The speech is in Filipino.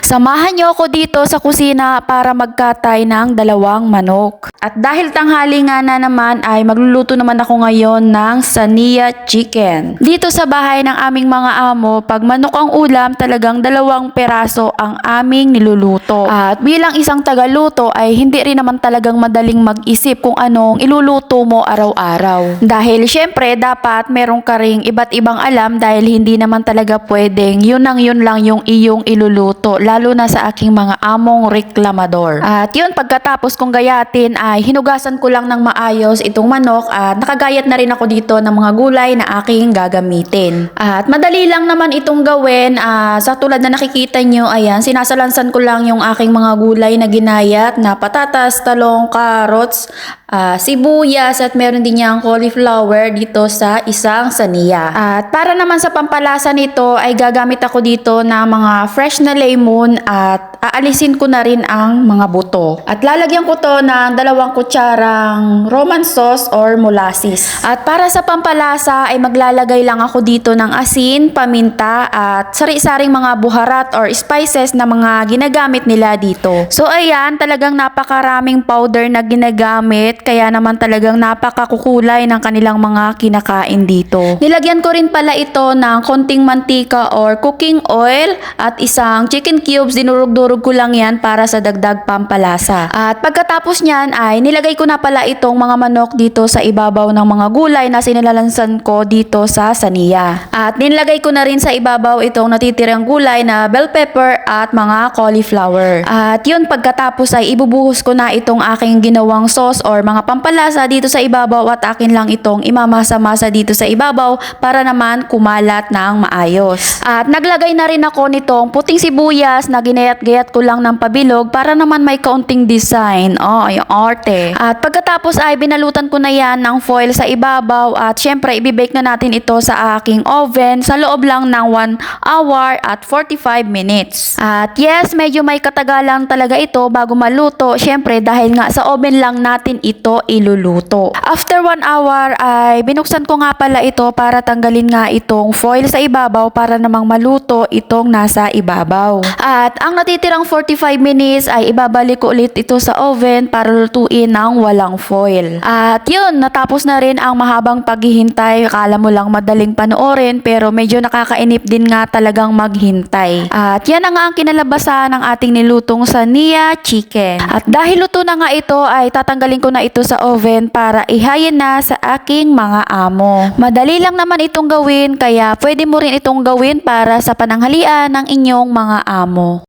Samahan niyo ako dito sa kusina para magkatay ng dalawang manok. At dahil tanghali nga na naman ay magluluto naman ako ngayon ng Sania chicken. Dito sa bahay ng aming mga amo, pag manok ang ulam, talagang 2 peraso ang aming niluluto. At bilang isang tagaluto ay hindi rin naman talagang madaling mag-isip kung anong iluluto mo araw-araw. Dahil syempre dapat meron ka ring iba't ibang alam dahil hindi naman talaga pwedeng yun lang yung iyong iluluto, lalo na sa aking mga among reklamador. At yun, pagkatapos kong gayatin ay hinugasan ko lang ng maayos itong manok at nakagayat na rin ako dito ng mga gulay na aking gagamitin. At madali lang naman itong gawin. Sa tulad na nakikita nyo, ayan, sinasalansan ko lang yung aking mga gulay na ginayat na patatas, talong, carrots, sibuyas at meron din niyang cauliflower dito sa isang saniya. At para naman sa pampalasa nito ay gagamit ako dito ng mga fresh na lemon at aalisin ko na rin ang mga buto. At lalagyan ko to ng 2 kutsarang Roman sauce or molasses. At para sa pampalasa ay maglalagay lang ako dito ng asin, paminta at sari-saring mga buharat or spices na mga ginagamit nila dito. So ayan, talagang napakaraming powder na ginagamit kaya naman talagang napakakukulay ng kanilang mga kinakain dito. Nilagyan ko rin pala ito ng konting mantika or cooking oil at isang chicken cubes. Dinurog-durog ko lang yan para sa dagdag pampalasa. At pagkatapos nyan ay nilagay ko na pala itong mga manok dito sa ibabaw ng mga gulay na sinilalansan ko dito sa saniya. At nilagay ko na rin sa ibabaw itong natitirang gulay na bell pepper at mga cauliflower. At yun, pagkatapos ay ibubuhos ko na itong aking ginawang sauce or mga pampalasa dito sa ibabaw at akin lang itong imamasa-masa dito sa ibabaw para naman kumalat ng maayos. At naglagay na rin ako nitong puting sibuyas na ginayat-gayat ko lang ng pabilog para naman may kaunting design. Yung arte. At pagkatapos ay binalutan ko na yan ng foil sa ibabaw at syempre ibibake na natin ito sa aking oven sa loob lang ng 1 hour at 45 minutes. At yes, medyo may katagalan talaga ito bago maluto. Syempre dahil nga sa oven lang natin ito iluluto. After 1 hour ay binuksan ko nga pala ito para tanggalin nga itong foil sa ibabaw para namang maluto itong nasa ibabaw. At ang natitirang 45 minutes ay ibabalik ko ulit ito sa oven para lutuin ng walang foil. At yun, natapos na rin ang mahabang paghihintay. Akala mo lang madaling panoorin pero medyo nakakainip din nga talagang maghintay. At yan na nga ang kinalabasan ng ating nilutong Sania chicken. At dahil luto na nga ito ay tatanggalin ko na ito sa oven para ihayin na sa aking mga amo. Madali lang naman itong gawin kaya pwede mo rin itong gawin para sa pananghalian ng inyong mga amo.